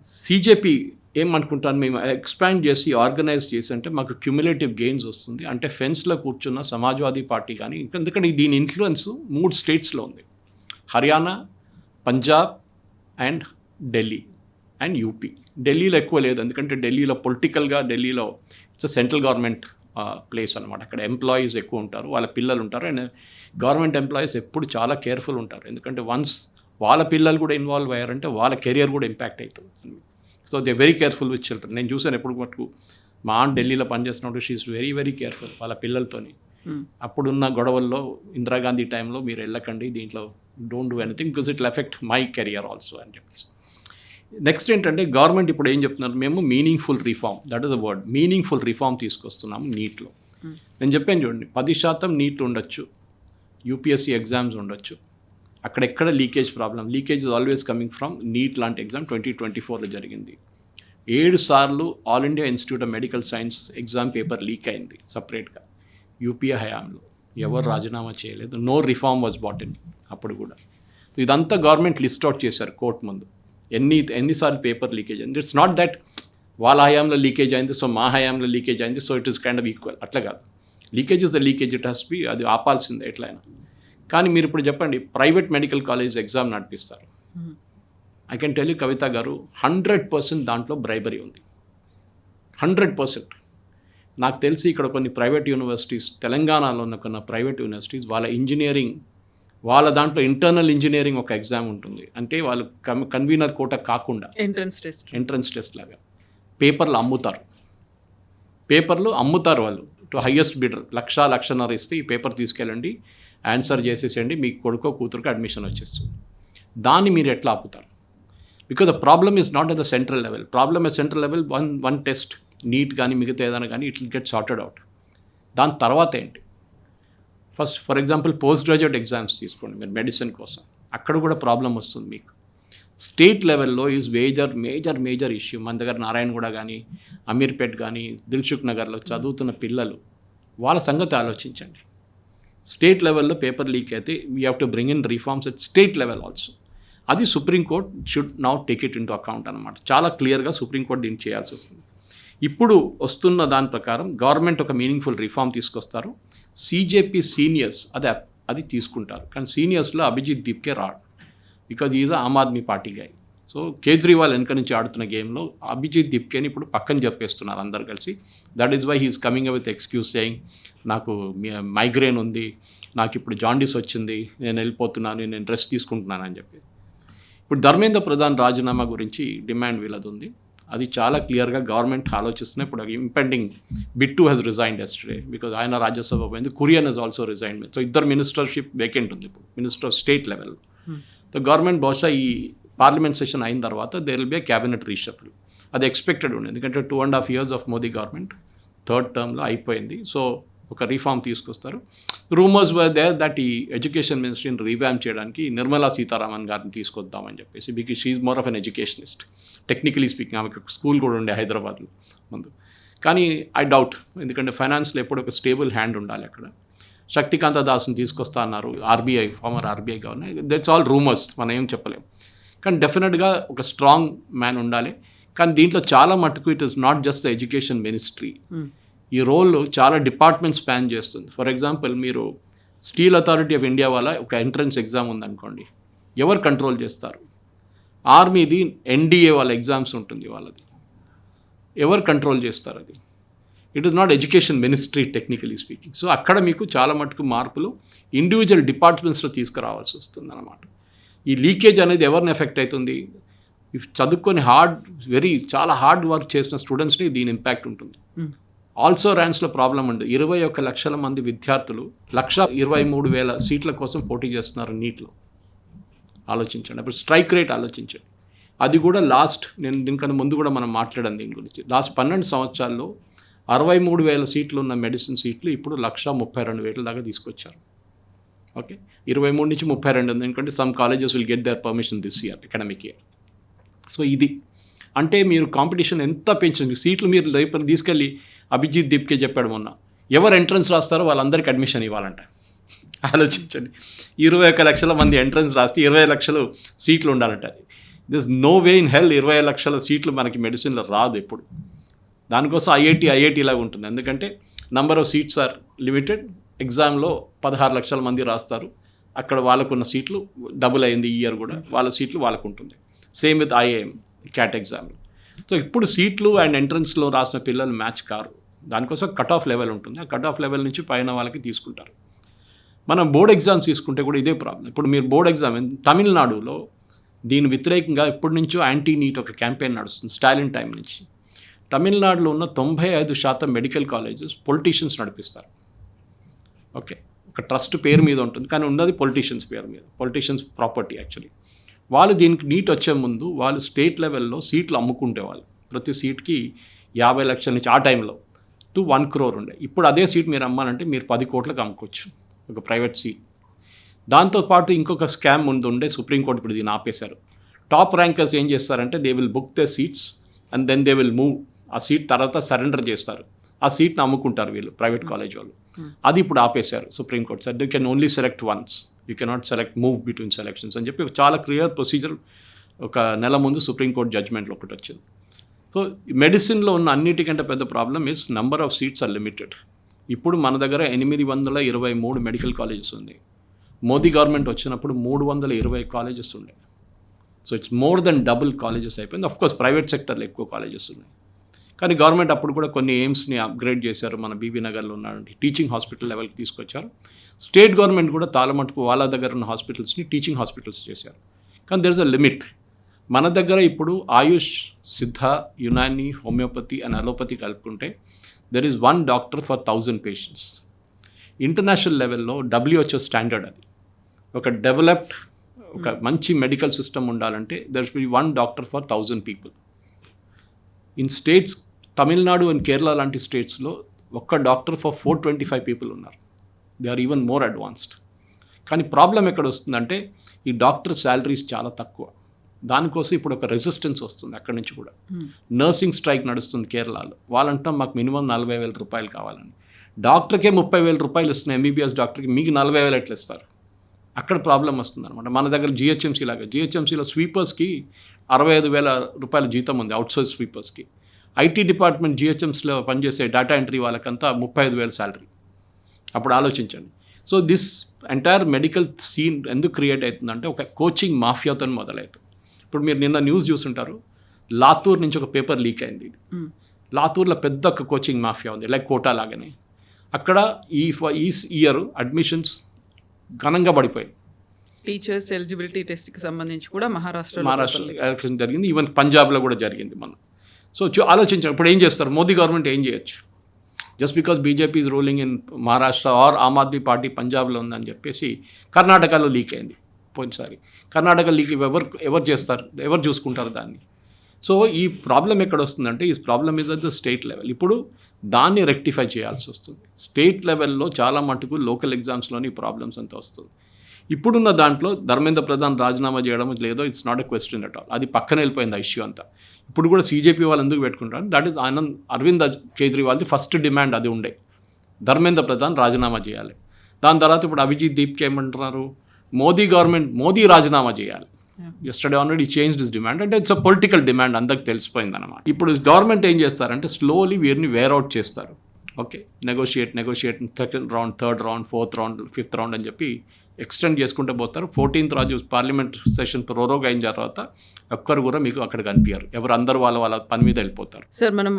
సీజేపీ ఏమనుకుంటాను, మేము ఎక్స్పాండ్ చేసి ఆర్గనైజ్ చేసి అంటే మాకు క్యుములేటివ్ గెయిన్స్ వస్తుంది అంటే, ఫెన్స్లో కూర్చున్న సమాజ్వాదీ పార్టీ కానీ, ఎందుకంటే దీని ఇన్ఫ్లుయెన్స్ 3 స్టేట్స్లో ఉంది, Haryana, Punjab and Delhi and UP. ఢిల్లీలో ఎక్కువ లేదు, ఎందుకంటే ఢిల్లీలో పొలిటికల్గా ఢిల్లీలో ఇట్స్ సెంట్రల్ గవర్నమెంట్ ప్లేస్ అనమాట. అక్కడ ఎంప్లాయీస్ ఎక్కువ ఉంటారు, వాళ్ళ పిల్లలు ఉంటారు. అండ్ గవర్నమెంట్ ఎంప్లాయీస్ ఎప్పుడు చాలా కేర్ఫుల్ ఉంటారు, ఎందుకంటే వన్స్ వాళ్ళ పిల్లలు కూడా ఇన్వాల్వ్ అయ్యారంటే వాళ్ళ కెరియర్ కూడా ఇంపాక్ట్ అవుతుంది. So they very careful with children. నేను చూసాను ఎప్పుడు మటుకు, మా ఆంట్ ఢిల్లీలో పనిచేస్తున్నప్పుడు షీఈస్ వెరీ వెరీ కేర్ఫుల్ వాళ్ళ పిల్లలతోని. అప్పుడున్న గొడవల్లో ఇందిరాగాంధీ టైంలో మీరు వెళ్ళకండి, దీంట్లో don't do anything because it will affect my career also అని చెప్పేసి. నెక్స్ట్ ఏంటంటే, గవర్నమెంట్ ఇప్పుడు ఏం చెప్తున్నారు, మేము meaningful reform, that is the word, meaningful reform తీసుకొస్తున్నాము నీట్లో. నేను చెప్పాను చూడండి, 10% నీట్ ఉండొచ్చు, యూపీఎస్సీ ఎగ్జామ్స్ ఉండొచ్చు, అక్కడెక్కడ leakage problem, leakage is always coming from NEET లాంటి ఎగ్జామ్ 2024లో జరిగింది. 7 సార్లు all India institute of medical science exam paper leak అయింది సపరేట్గా యూపీఏ హయాంలో. ఎవరు రాజీనామా చేయలేదు, no reform was brought in అప్పుడు కూడా. సో ఇదంతా గవర్నమెంట్ లిస్ట్ అవుట్ చేశారు కోర్టు ముందు, ఎన్నిసార్లు పేపర్ లీకేజ్ అయింది. ఇట్స్ నాట్ దట్ వాళ్ళ హయాంలో లీకేజ్ అయింది సో మా హయాంలో లీకేజ్ అయింది so it is kind of equal, అట్లా కాదు. Leakage is the leakage, it has be, అది ఆపాల్సిందే ఎట్లయినా. కానీ మీరు ఇప్పుడు చెప్పండి, ప్రైవేట్ మెడికల్ కాలేజ్ ఎగ్జామ్ నడిపిస్తారు, I can tell you Kavitha garu, 100% దాంట్లో బ్రైబరీ ఉంది, 100%. నాకు తెలిసి ఇక్కడ కొన్ని ప్రైవేట్ యూనివర్సిటీస్, తెలంగాణలో ఉన్న కొన్ని ప్రైవేట్ యూనివర్సిటీస్, వాళ్ళ ఇంజనీరింగ్, వాళ్ళ దాంట్లో ఇంటర్నల్ ఇంజనీరింగ్ ఒక ఎగ్జామ్ ఉంటుంది, అంటే వాళ్ళు కన్వీనర్ కోట కాకుండా ఎంట్రన్స్ టెస్ట్ లాగా పేపర్లు అమ్ముతారు వాళ్ళు టు హయ్యెస్ట్ బిడర్. 1,00,000 ఇస్తే ఈ పేపర్ తీసుకెళ్ళండి, ఆన్సర్ చేసేసేయండి, మీకు కొడుకో కూతురుకు అడ్మిషన్ వచ్చేస్తుంది. దాన్ని మీరు ఎట్లా ఆపుతారు? Because the problem is not at the central level. Problem at central level, one test, NEET కానీ మిగతా ఏదైనా కానీ, it will get sorted out. దాని తర్వాత ఏంటి? First for example post graduate exams తీసుకోండి మీరు మెడిసిన్ కోసం, అక్కడ కూడా ప్రాబ్లం వస్తుంది మీకు. స్టేట్ లెవెల్లో ఈజ్ మేజర్ ఇష్యూ. మన దగ్గర నారాయణగూడ కానీ, అమీర్పేట్ కానీ, దిల్సుఖ్ నగర్లో చదువుతున్న పిల్లలు, వాళ్ళ సంగతి ఆలోచించండి. స్టేట్ లెవెల్లో పేపర్ లీక్ అయితే we have to bring in reforms at state level also. అది supreme court should now take it into account అనమాట. చాలా క్లియర్గా సుప్రీంకోర్ట్ దీన్ని చేయాల్సి వస్తుంది. ఇప్పుడు వస్తున్న దాని ప్రకారం గవర్నమెంట్ ఒక మీనింగ్ఫుల్ రిఫార్మ్ తీసుకొస్తారు. సీజేపీ సీనియర్స్ అది తీసుకుంటారు, కానీ సీనియర్స్లో అభిజిత్ దీప్కే రాడు, because is Aam Aadmi Party guy. So Kejriwal వెనక నుంచి ఆడుతున్న గేమ్లో అభిజిత్ దీప్కేని ఇప్పుడు పక్కన చెప్పేస్తున్నారు అందరు కలిసి. That is why he is coming with excuse saying, నాకు మైగ్రేన్ ఉంది, నాకు ఇప్పుడు జాండీస్ వచ్చింది, నేను వెళ్ళిపోతున్నాను, నేను రెస్ట్ తీసుకుంటున్నాను అని చెప్పి. ఇప్పుడు ధర్మేంద్ర ప్రధాన్ రాజీనామా గురించి డిమాండ్ వీళ్ళది ఉంది. అది చాలా క్లియర్గా గవర్నమెంట్ ఆలోచిస్తున్నాయి. ఇప్పుడు impending Bittu has resigned yesterday because ఆయన రాజ్యసభ పోయింది, Kurian has also resigned. So ఇద్దరు మినిస్టర్షిప్ వేకెంట్ ఉంది ఇప్పుడు, minister of state level. Government బహుశా ఈ పార్లమెంట్ సెషన్ అయిన తర్వాత there will be a cabinet reshuffle. అది ఎక్స్పెక్టెడ్ ఉంది, ఎందుకంటే 2.5 years of Modi government third టర్మ్లో అయిపోయింది. సో ఒక రీఫార్మ్ తీసుకొస్తారు. రూమర్స్ వర్ దేర్ దట్ ఈ ఎడ్యుకేషన్ మినిస్ట్రీని రీవ్యామ్ చేయడానికి నిర్మలా సీతారామన్ గారిని తీసుకొద్దామని చెప్పేసి, because she is more of an educationist. Technically speaking ఆమెకు స్కూల్ కూడా ఉండే హైదరాబాద్లో ముందు. కానీ ఐ డౌట్, ఎందుకంటే ఫైనాన్స్లో ఎప్పుడు ఒక స్టేబుల్ హ్యాండ్ ఉండాలి అక్కడ. శక్తికాంత దాస్ని తీసుకొస్తా అన్నారు, RBI, farmer RBI governor. That's all rumours, మనం ఏం చెప్పలేము. కానీ డెఫినెట్గా ఒక స్ట్రాంగ్ మ్యాన్ ఉండాలి. కానీ దీంట్లో చాలా మటుకు it is not just the education ministry. ఈ రోల్ చాలా డిపార్ట్మెంట్ స్పాన్ చేస్తుంది. ఫర్ ఎగ్జాంపుల్, మీరు స్టీల్ అథారిటీ ఆఫ్ ఇండియా వాళ్ళ ఒక ఎంట్రన్స్ ఎగ్జామ్ ఉందనుకోండి, ఎవరు కంట్రోల్ చేస్తారు? ఆర్మీది ఎన్డీఏ వాళ్ళ ఎగ్జామ్స్ ఉంటుంది, వాళ్ళది ఎవరు కంట్రోల్ చేస్తారు? అది it is not education ministry technically speaking. So అక్కడ మీకు చాలా మటుకు మార్పులు ఇండివిజువల్ డిపార్ట్మెంట్స్లో తీసుకురావాల్సి వస్తుంది అన్నమాట. ఈ లీకేజ్ అనేది ఎవరిని ఎఫెక్ట్ అవుతుంది? చదువుకొని చాలా హార్డ్ వర్క్ చేసిన స్టూడెంట్స్ని దీని ఇంపాక్ట్ ఉంటుంది. ఆల్సో ర్యాన్స్లో ప్రాబ్లం ఉంది. 21 లక్షల మంది విద్యార్థులు 1,23,000 సీట్ల కోసం పోటీ చేస్తున్నారు నీట్లో. ఆలోచించండి. అప్పుడు స్ట్రైక్ రేట్ ఆలోచించండి. అది కూడా నేను దీనికన్నా ముందు కూడా మనం మాట్లాడాం దీని గురించి. లాస్ట్ 12 సంవత్సరాల్లో 63,000 సీట్లు ఉన్న మెడిసిన్ సీట్లు ఇప్పుడు 1,32,000 దాకా తీసుకొచ్చారు. ఓకే, 23 నుంచి 32, ఎందుకంటే some colleges will get there permission this year, academic year. So ఇది అంటే మీరు కాంపిటీషన్ ఎంత పెంచింది. సీట్లు మీరు రేపు తీసుకెళ్ళి అభిజిత్ దీప్కే చెప్పాడు మొన్న, ఎవరు ఎంట్రన్స్ రాస్తారో వాళ్ళందరికీ అడ్మిషన్ ఇవ్వాలంట. ఆలోచించండి, 21 లక్షల మంది ఎంట్రన్స్ రాస్తే 20 లక్షలు సీట్లు ఉండాలంట. This no way in hell 20 లక్షల సీట్లు మనకి మెడిసిన్లో రాదు ఎప్పుడు. దానికోసం ఐఐటి లాగా ఉంటుంది, ఎందుకంటే number of seats are limited. ఎగ్జామ్లో 16 లక్షల మంది రాస్తారు, అక్కడ వాళ్ళకున్న సీట్లు డబుల్ అయింది ఈ ఇయర్ కూడా, వాళ్ళ సీట్లు వాళ్ళకు ఉంటుంది. సేమ్ విత్ ఐఐఎం క్యాట్ ఎగ్జామ్లో. సో ఇప్పుడు సీట్లు అండ్ ఎంట్రన్స్లో రాసిన పిల్లలు మ్యాచ్ కారు. దానికోసం కట్ ఆఫ్ లెవెల్ ఉంటుంది, ఆ కట్ ఆఫ్ లెవెల్ నుంచి పైన వాళ్ళకి తీసుకుంటారు. మనం బోర్డ్ ఎగ్జామ్స్ తీసుకుంటే కూడా ఇదే ప్రాబ్లం. ఇప్పుడు మీరు బోర్డ్ ఎగ్జామ్ తమిళనాడులో దీని వ్యతిరేకంగా ఇప్పటి నుంచో యాంటీ నీట్ ఒక క్యాంపెయిన్ నడుస్తుంది, స్టాలిన్ టైం నుంచి. తమిళనాడులో ఉన్న 95% మెడికల్ కాలేజెస్ పొలిటీషియన్స్ నడిపిస్తారు. ఓకే, ఒక ట్రస్ట్ పేరు మీద ఉంటుంది, కానీ ఉన్నది పొలిటీషియన్స్ పేరు మీద, పొలిటీషియన్స్ ప్రాపర్టీ యాక్చువల్లీ. వాళ్ళు దీనికి నీట్ వచ్చే ముందు వాళ్ళు స్టేట్ లెవెల్లో సీట్లు అమ్ముకుంటేవాళ్ళు. ప్రతి సీట్కి 50 లక్షల నుంచి ఆ టైంలో టు 1 crore ఉండే. ఇప్పుడు అదే సీట్ మీరు అమ్మాలంటే మీరు 10 కోట్లకు అమ్ముకోవచ్చు ఒక ప్రైవేట్ సీట్. దాంతోపాటు ఇంకొక స్కామ్ ఉండే, సుప్రీంకోర్టు ఇప్పుడు దీన్ని ఆపేశారు. టాప్ ర్యాంకర్స్ ఏం చేస్తారంటే they will book the seats and then they will move. ఆ సీట్ తర్వాత సరెండర్ చేస్తారు, ఆ సీట్ని అమ్ముకుంటారు వీళ్ళు ప్రైవేట్ కాలేజ్ వాళ్ళు. అది ఇప్పుడు ఆపేశారు supreme court. Sir you can only select once, you cannot select move between selections అని చెప్పి చాలా క్లియర్ ప్రొసీజర్ ఒక నెల ముందు సుప్రీంకోర్టు జడ్జ్మెంట్లో ఒకటి వచ్చింది. సో మెడిసిన్లో ఉన్న అన్నిటికంటే పెద్ద problem is number of seats are limited. ఇప్పుడు మన దగ్గర 823 మెడికల్ కాలేజెస్ ఉన్నాయి. మోదీ గవర్నమెంట్ వచ్చినప్పుడు 320 కాలేజెస్ ఉన్నాయి. So it's more than double colleges అయిపోయింది. అఫ్కోర్స్ ప్రైవేట్ సెక్టర్లో ఎక్కువ కాలేజెస్ ఉన్నాయి, కానీ గవర్నమెంట్ అప్పుడు కూడా కొన్ని ఎయిమ్స్ని అప్గ్రేడ్ చేశారు. మన బీబీ నగర్లో ఉన్న టీచింగ్ హాస్పిటల్ లెవెల్కి తీసుకొచ్చారు. స్టేట్ గవర్నమెంట్ కూడా చాలా మటుకు వాళ్ళ దగ్గర ఉన్న హాస్పిటల్స్ని టీచింగ్ హాస్పిటల్స్ చేశారు. కానీ దెర్ ఇస్ అ లిమిట్. మన దగ్గర ఇప్పుడు AYUSH, Siddha, Unani, homeopathy and allopathy కలుపుకుంటే there is 1 doctor for 1,000 patients. International లెవెల్లో WHO స్టాండర్డ్ అది. ఒక డెవలప్డ్ ఒక మంచి మెడికల్ సిస్టమ్ ఉండాలంటే there should be 1 doctor for 1,000 people. In states Tamil Nadu and Kerala లాంటి స్టేట్స్లో ఒక్క డాక్టర్ ఫర్ 425 people ఉన్నారు. They are even more advanced. కానీ ప్రాబ్లం ఎక్కడ వస్తుందంటే ఈ డాక్టర్ శాలరీస్ చాలా తక్కువ. దానికోసం ఇప్పుడు ఒక రెసిస్టెన్స్ వస్తుంది అక్కడి నుంచి కూడా. నర్సింగ్ స్ట్రైక్ నడుస్తుంది కేరళలో. వాళ్ళంటాం మాకు మినిమం 40,000 రూపాయలు కావాలని. డాక్టర్కే 30,000 రూపాయలు ఇస్తున్నాయి, ఎంబీబీఎస్ డాక్టర్కి మీకు 40,000 ఎట్లా ఇస్తారు? అక్కడ ప్రాబ్లం వస్తుంది అనమాట. మన దగ్గర జిహెచ్ఎంసీ లాగా, జిహెచ్ఎంసీలో స్వీపర్స్కి 65,000 రూపాయల జీతం ఉంది, అవుట్సోర్స్ స్వీపర్స్కి. ఐటీ డిపార్ట్మెంట్ జిహెచ్ఎంసీలో పనిచేసే డేటా ఎంట్రీ వాళ్ళకంతా 35,000 శాలరీ. అప్పుడు ఆలోచించండి. So this entire medical scene ఎందుకు క్రియేట్ అవుతుందంటే ఒక కోచింగ్ మాఫియాతో మొదలవుతుంది. ఇప్పుడు మీరు నిన్న న్యూస్ చూసుంటారు, లాతూర్ నుంచి ఒక పేపర్ లీక్ అయింది. లాతూర్లో పెద్ద ఒక కోచింగ్ మాఫియా ఉంది, లైక్ కోటా లాగానే. అక్కడ ఈ ఇయర్ అడ్మిషన్స్ ఘనంగా పడిపోయింది. టీచర్స్ ఎలిజిబిలిటీ టెస్ట్కి సంబంధించి కూడా మహారాష్ట్రలో జరిగింది, ఈవెన్ పంజాబ్లో కూడా జరిగింది మనం. సో ఆలోచించారు ఇప్పుడు ఏం చేస్తారు, మోదీ గవర్నమెంట్ ఏం చేయొచ్చు? Just because BJP is ruling in Maharashtra or Aam Aadmi Party పంజాబ్లో ఉందని చెప్పేసి కర్ణాటకలో లీక్ అయింది. పోయినసారి. కర్ణాటక లీక్ ఎవరు చేస్తారు, ఎవరు చూసుకుంటారు దాన్ని? సో ఈ ప్రాబ్లం ఎక్కడ వస్తుందంటే ఈ problem is at the state level. ఇప్పుడు దాన్ని రెక్టిఫై చేయాల్సి వస్తుంది. స్టేట్ లెవెల్లో చాలా మటుకు లోకల్ ఎగ్జామ్స్లోని ప్రాబ్లమ్స్ అంతా వస్తుంది. ఇప్పుడున్న దాంట్లో ధర్మేంద్ర ప్రధాన్ రాజీనామా చేయడం లేదో it's not a question at all. అది పక్కన వెళ్ళిపోయింది ఆ ఇష్యూ అంతా. ఇప్పుడు కూడా సీజేపీ వాళ్ళు ఎందుకు పెట్టుకుంటారు, దట్ ఈస్ అరవింద్ కేజ్రీవాల్ది ఫస్ట్ డిమాండ్ అది ఉండే, ధర్మేంద్ర ప్రధాన్ రాజీనామా చేయాలి. దాని తర్వాత ఇప్పుడు అభిజిత్ దీప్కి ఏమంటున్నారు, మోదీ రాజీనామా చేయాలి. Yesterday already change this demand, అంటే ఇట్స్ అ పొలిటికల్ డిమాండ్, అందరికి తెలిసిపోయింది అనమాట. ఇప్పుడు గవర్నమెంట్ ఏం చేస్తారంటే స్లోలీ వీరిని వేర్అవుట్ చేస్తారు. Okay, negotiate second round, third round, fourth round, fifth round అని చెప్పి ఎక్స్టెండ్ చేసుకుంటూ పోతారు. 14th రోజు పార్లమెంట్ సెషన్ ప్రోరోగ్ అయిన తర్వాత ఒక్కరు కూడా మీకు అక్కడ కనిపించారు. ఎవరు అందరూ వాళ్ళ పని మీద వెళ్ళిపోతారు. సార్, మనం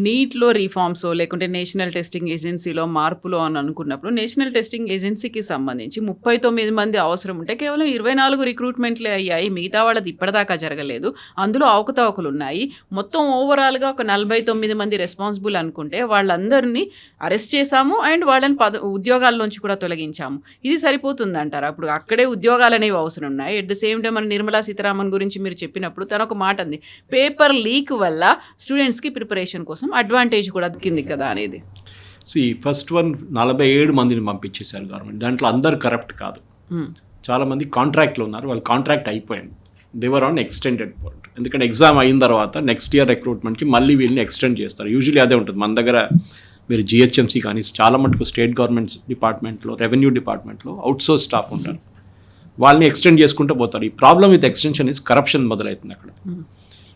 నీట్లో రీఫార్మ్స్ లేకుంటే నేషనల్ టెస్టింగ్ ఏజెన్సీలో మార్పులు అని అనుకున్నప్పుడు నేషనల్ టెస్టింగ్ ఏజెన్సీకి సంబంధించి 39 మంది అవసరం ఉంటే కేవలం 24 రిక్రూట్మెంట్లే అయ్యాయి. మిగతా వాళ్ళది ఇప్పటిదాకా జరగలేదు. అందులో అవకతవకలు ఉన్నాయి. మొత్తం ఓవరాల్గా ఒక 49 మంది రెస్పాన్సిబుల్ అనుకుంటే వాళ్ళందరినీ అరెస్ట్ చేశాము అండ్ వాళ్ళని ఉద్యోగాల్లోంచి కూడా తొలగించాము. ఇది సరిపోతుంది అంటారా? అప్పుడు అక్కడే ఉద్యోగాలు అనేవి అవసరం ఉన్నాయి. ఎట్ ద సేమ్ టైం మన నిర్మలా సీతారామన్ గురించి మీరు చెప్పినప్పుడు తను ఒక మాట అంది, పేపర్ లీక్ వల్ల స్టూడెంట్స్కి ప్రిపరేషన్ కోసం అడ్వాంటేజ్ కూడా దక్కింది కదా అనేది. ఫస్ట్ 47 మందిని పంపించేశారు గవర్నమెంట్. దాంట్లో అందరు కరప్ట్ కాదు, చాలామంది కాంట్రాక్ట్లో ఉన్నారు. వాళ్ళు కాంట్రాక్ట్ అయిపోయింది, దేవర్ ఆన్ ఎక్స్టెండెడ్ పాయింట్. ఎందుకంటే ఎగ్జామ్ అయిన తర్వాత నెక్స్ట్ ఇయర్ రిక్రూట్మెంట్కి మళ్ళీ వీళ్ళని ఎక్స్టెండ్ చేస్తారు. యూజువలీ అదే ఉంటుంది మన దగ్గర. మీరు జిహెచ్ఎంసీ కానీ చాలా మటుకు స్టేట్ గవర్నమెంట్స్ డిపార్ట్మెంట్లో, రెవెన్యూ డిపార్ట్మెంట్లో అవుట్సోర్స్ స్టాఫ్ ఉంటారు, వాళ్ళని ఎక్స్టెండ్ చేసుకుంటూ పోతారు. ఈ problem with extension is corruption మొదలవుతుంది అక్కడ.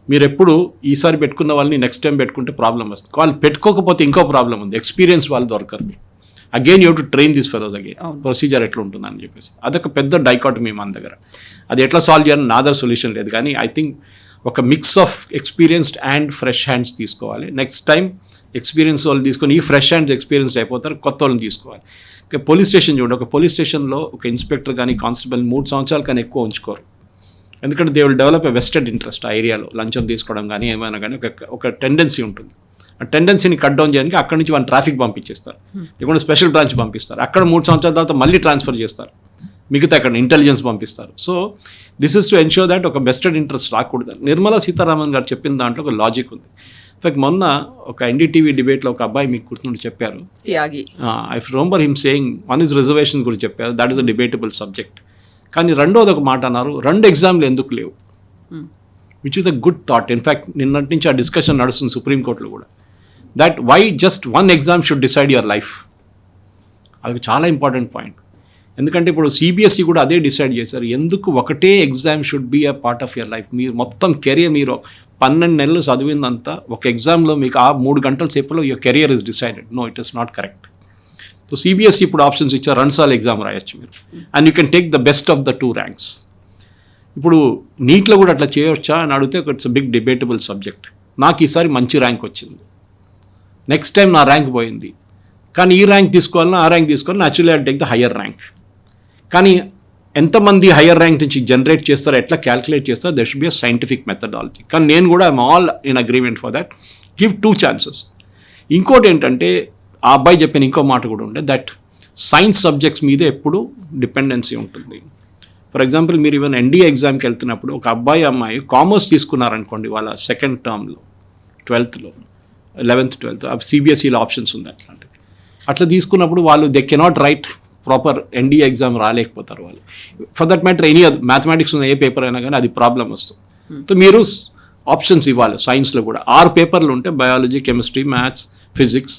మీరు ఎప్పుడు ఈసారి పెట్టుకున్న వాళ్ళని నెక్స్ట్ టైం పెట్టుకుంటే ప్రాబ్లం వస్తుంది. వాళ్ళు పెట్టుకోకపోతే ఇంకో ప్రాబ్లం ఉంది, ఎక్స్పీరియన్స్ వాళ్ళు దొరకరు. Again you to train this fellows again, procedure ఎట్లా ఉంటుందని చెప్పేసి అదొక పెద్ద డైకాటమీ మన దగ్గర. అది ఎట్లా సాల్వ్ చేయాలని నాదర్ సొల్యూషన్ లేదు. కానీ ఐ థింక్ ఒక mix of experienced and fresh hands తీసుకోవాలి. నెక్స్ట్ టైం ఎక్స్పీరియన్స్ వాళ్ళు తీసుకొని ఈ ఫ్రెష్ హ్యాండ్స్ ఎక్స్పీరియన్స్డ్ అయిపోతారు, కొత్త వాళ్ళని తీసుకోవాలి. పోలీస్ స్టేషన్ చూడండి, ఒక పోలీస్ స్టేషన్లో ఒక ఇన్స్పెక్టర్ కానీ కానిస్టేబుల్ 3 సంవత్సరాల కానీ ఎక్కువ ఉంచుకోరు. ఎందుకంటే they will develop a vested interest ఆ ఏరియాలో. లంచం తీసుకోవడం కానీ ఏమైనా కానీ ఒక టెండెన్సీ ఉంటుంది. ఆ టెండెన్సీని కట్ డౌన్ చేయడానికి అక్కడి నుంచి వాళ్ళు ట్రాఫిక్ పంపించేస్తారు, లేకుంటే స్పెషల్ బ్రాంచ్ పంపిస్తారు. అక్కడ 3 సంవత్సరాల తర్వాత మళ్ళీ ట్రాన్స్ఫర్ చేస్తారు, మిగతా అక్కడ ఇంటెలిజెన్స్ పంపిస్తారు. So this is to ensure that ఒక వెస్టెడ్ ఇంట్రెస్ట్ రాకూడదు. నిర్మలా సీతారామన్ గారు చెప్పిన దాంట్లో ఒక లాజిక్ ఉంది. ఇన్ఫాక్ట్ మొన్న ఒక ఎన్డీటీవీ డిబేట్లో ఒక అబ్బాయి మీకు గుర్తుండి చెప్పారు, Tyagi, I remember him saying one is reservation గురించి చెప్పారు, that is a debatable subject. కానీ రెండోది ఒక మాట అన్నారు, 2 ఎగ్జామ్లు ఎందుకు లేవు, which is a good thought. In fact నిన్నటి నుంచి ఆ డిస్కషన్ నడుస్తుంది సుప్రీంకోర్టులో కూడా, that why just 1 exam should decide your life. అది చాలా ఇంపార్టెంట్ పాయింట్. ఎందుకంటే ఇప్పుడు సిబిఎస్ఈ కూడా అదే డిసైడ్ చేశారు, ఎందుకు ఒకటే exam should be a part of your life. మీరు మొత్తం కెరియర్, మీరు 12 నెలలు చదివిందంతా ఒక ఎగ్జామ్లో మీకు ఆ 3 గంటల సేపులో your career is decided. No, it is not correct. So CBSE ఇప్పుడు ఆప్షన్స్ ఇచ్చారు, 2 సార్లు ఎగ్జామ్ రాయొచ్చు మీరు, and you can take the best of the 2 ranks. ఇప్పుడు నీట్లో కూడా అట్లా చేయవచ్చా అని అడిగితే ఇట్స్ బిగ్ డిబేటబుల్ సబ్జెక్ట్. నాకు ఈసారి మంచి ర్యాంక్ వచ్చింది, నెక్స్ట్ టైం నా ర్యాంక్ పోయింది, కానీ ఈ ర్యాంక్ తీసుకోవాలన్నా ఆ ర్యాంక్ తీసుకోవాలన్నా actually I take the higher rank. కానీ ఎంతమంది హయ్యర్ ర్యాంక్ నుంచి జనరేట్ చేస్తారో, ఎట్లా క్యాల్కులేట్ చేస్తారో, there should be a scientific methodology. కానీ నేను కూడా I'm all in agreement for that. Give 2 chances. ఇంకోటి ఏంటంటే ఆ అబ్బాయి చెప్పిన ఇంకో మాట కూడా ఉండే, దట్ సైన్స్ సబ్జెక్ట్స్ మీద ఎప్పుడు డిపెండెన్సీ ఉంటుంది. ఫర్ ఎగ్జాంపుల్ మీరు ఈవెన్ ఎన్డీఏ ఎగ్జామ్కి వెళ్తున్నప్పుడు ఒక అమ్మాయి కామర్స్ తీసుకున్నారనుకోండి, వాళ్ళ సెకండ్ టర్మ్లో 12th 11th 12th సిబిఎస్ఈలో ఆప్షన్స్ ఉంది అట్లాంటివి. అట్లా తీసుకున్నప్పుడు వాళ్ళు they cannot write proper NDA exam రాలేకపోతారు వాళ్ళు. For that matter any other mathematics ఉన్న ఏ పేపర్ అయినా కానీ అది ప్రాబ్లం వస్తుంది. సో మీరు ఆప్షన్స్ ఇవ్వాలి. సైన్స్లో కూడా 6 పేపర్లు ఉంటే బయాలజీ, కెమిస్ట్రీ, మ్యాథ్స్, ఫిజిక్స్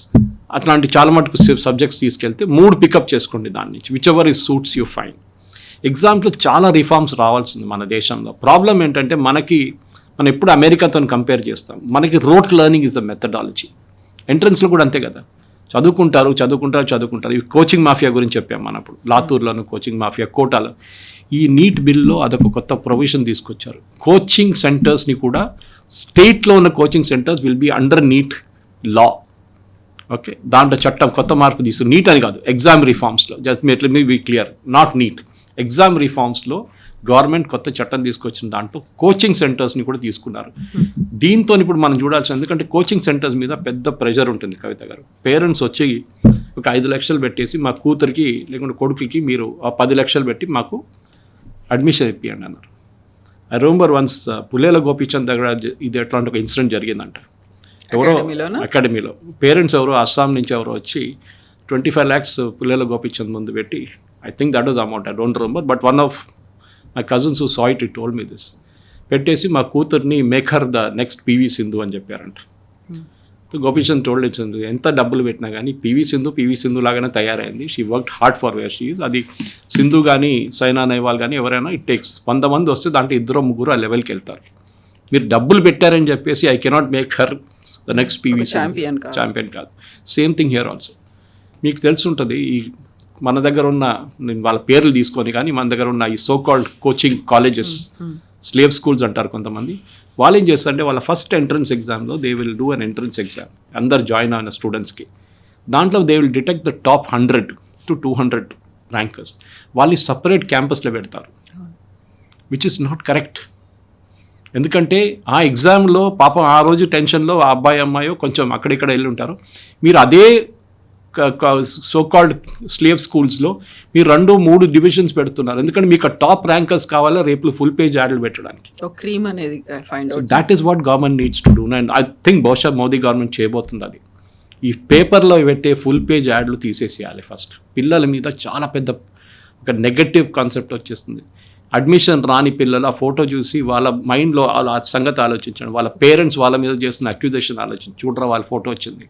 అట్లాంటి చాలా మటుకు సబ్జెక్ట్స్ తీసుకెళ్తే 3 పికప్ చేసుకోండి దాని నుంచి, which ever is suits you fine. ఎగ్జామ్లో చాలా రిఫార్మ్స్ రావాల్సింది మన దేశంలో. ప్రాబ్లం ఏంటంటే మనం ఎప్పుడు అమెరికాతో కంపేర్ చేస్తాం. మనకి rote learning is a methodology. ఎంట్రన్స్లో కూడా అంతే కదా, చదువుకుంటారు. ఈ కోచింగ్ మాఫియా గురించి చెప్పాం మనం అప్పుడు, లాతూర్లోను కోచింగ్ మాఫియా, కోటాలో. ఈ నీట్ బిల్లో అదొక కొత్త ప్రొవిజన్ తీసుకొచ్చారు. కోచింగ్ సెంటర్స్ని కూడా, స్టేట్లో ఉన్న coaching centres will be under NEET law. Okay, దాంట్లో చట్టం కొత్త మార్పు తీసుకు, నీట్ అని కాదు, ఎగ్జామ్ రిఫార్మ్స్లో, just me be clear, not NEET, exam రిఫార్మ్స్లో గవర్నమెంట్ కొత్త చట్టం తీసుకొచ్చిన దాంట్లో కోచింగ్ సెంటర్స్ని కూడా తీసుకున్నారు. దీంతో ఇప్పుడు మనం చూడాల్సింది, ఎందుకంటే కోచింగ్ సెంటర్స్ మీద పెద్ద ప్రెషర్ ఉంటుంది కవిత గారు. పేరెంట్స్ వచ్చి ఒక 5 లక్షలు పెట్టేసి మా కూతురికి లేకుంటే కొడుకుకి మీరు ఆ 10 లక్షలు పెట్టి మాకు అడ్మిషన్ ఇప్పియండి అన్నారు. ఐ రిమెంబర్ వన్స్ పుల్లేల గోపీచంద్ దగ్గర ఇది ఎట్లాంటి ఒక ఇన్సిడెంట్ జరిగిందంట. ఎవరో అకాడమీలో పేరెంట్స్ ఎవరో అస్సాం నుంచి ఎవరో వచ్చి 25 lakhs పుల్లేల గోపీచంద్ ముందు పెట్టి, I think that was amount, I don't remember, but one of my cousins who saw it told me this. పెట్టేసి మా కూతుర్ని maker the next PV Sindhu అని చెప్పారంట. గోపీచంద్ టోల్డ్ ఇట్స్ ఎంత డబ్బులు పెట్టినా కానీ పివి సింధు లాగానే తయారైంది. She worked hard for where she is. అది సింధు కానీ సైనా నెహ్వాల్ కానీ ఎవరైనా ఇట్ టేక్స్ 100 మంది వస్తే దాంట్లో 2-3 ఆ లెవెల్కి వెళ్తారు. మీరు డబ్బులు పెట్టారని చెప్పేసి I cannot make her the next PV champion కాదు. Same thing here also. మీకు తెలుసుంటుంది, ఈ మన దగ్గర ఉన్న, నేను వాళ్ళ పేర్లు తీసుకొని కానీ మన దగ్గర ఉన్న ఈ so called coaching colleges, slave schools అంటారు కొంతమంది, వాళ్ళు ఏం చేస్తారంటే వాళ్ళ ఫస్ట్ ఎంట్రన్స్ ఎగ్జామ్లో they will do an entrance exam అందరు జాయిన్ అయిన స్టూడెంట్స్కి. దాంట్లో they will detect the top 100 to 200 rankers. వాళ్ళని సపరేట్ క్యాంపస్లో పెడతారు, విచ్ ఇస్ నాట్ కరెక్ట్. ఎందుకంటే ఆ ఎగ్జామ్లో పాపం ఆ రోజు టెన్షన్లో ఆ అబ్బాయి అమ్మాయో కొంచెం అక్కడిక్కడ వెళ్ళి ఉంటారు. మీరు అదే సో కాల్డ్ స్లేవ్ స్కూల్స్లో మీరు 2-3 డివిజన్స్ పెడుతున్నారు. ఎందుకంటే మీకు టాప్ ర్యాంకర్స్ కావాలా రేపు ఫుల్ పేజ్ యాడ్లు పెట్టడానికి. That is what government needs to do. And I think బహుశా మోదీ గవర్నమెంట్ చేయబోతుంది అది. ఈ పేపర్లో పెట్టే ఫుల్ పేజ్ యాడ్లు తీసేసేయాలి ఫస్ట్. పిల్లల మీద చాలా పెద్ద ఒక నెగటివ్ కాన్సెప్ట్ వచ్చేస్తుంది. అడ్మిషన్ రాని పిల్లలు ఆ ఫోటో చూసి వాళ్ళ మైండ్లో వాళ్ళ సంగతి ఆలోచించండి. వాళ్ళ పేరెంట్స్ వాళ్ళ మీద చేస్తున్న అక్యూజేషన్ ఆలోచించి చూడరా వాళ్ళ ఫోటో వచ్చింది,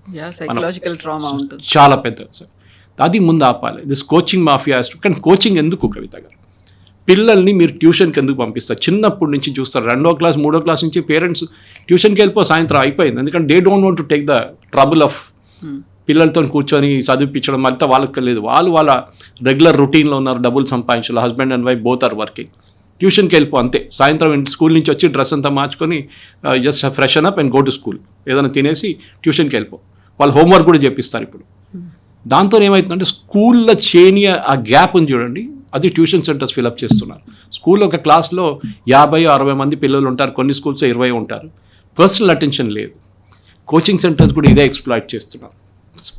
చాలా పెద్ద సార్. అది ముందు ఆపాలి. This coaching mafia. కానీ కోచింగ్ ఎందుకు కవిత గారు? పిల్లల్ని మీరు ట్యూషన్కి ఎందుకు పంపిస్తారు? చిన్నప్పటి నుంచి చూస్తారు, 2వ క్లాస్ 3వ క్లాస్ నుంచి పేరెంట్స్ ట్యూషన్కి వెళ్ళిపో సాయంత్రం అయిపోయింది. ఎందుకంటే they don't want to take the trouble of పిల్లలతో కూర్చొని చదివించడం అంతా వాళ్ళకి లేదు. వాళ్ళ రెగ్యులర్ రొటీన్లో ఉన్నారు, డబ్బులు సంపాదించాలి, husband and wife both are working. ట్యూషన్కి వెళ్ళిపో అంతే. సాయంత్రం స్కూల్ నుంచి వచ్చి డ్రెస్ అంతా మార్చుకొని just freshen up and go to school, ఏదైనా తినేసి ట్యూషన్కి వెళ్ళిపో. వాళ్ళు హోంవర్క్ కూడా చేపిస్తారు ఇప్పుడు. దాంతో ఏమవుతుందంటే స్కూల్లో చేయని ఆ గ్యాప్ ఉంది చూడండి, అది ట్యూషన్ సెంటర్స్ ఫిలప్ చేస్తున్నారు. స్కూల్లో ఒక క్లాస్లో 50-60 మంది పిల్లలు ఉంటారు, కొన్ని స్కూల్స్లో 20 ఉంటారు. పర్సనల్ అటెన్షన్ లేదు. కోచింగ్ సెంటర్స్ కూడా ఇదే ఎక్స్ప్లాయిట్ చేస్తున్నారు.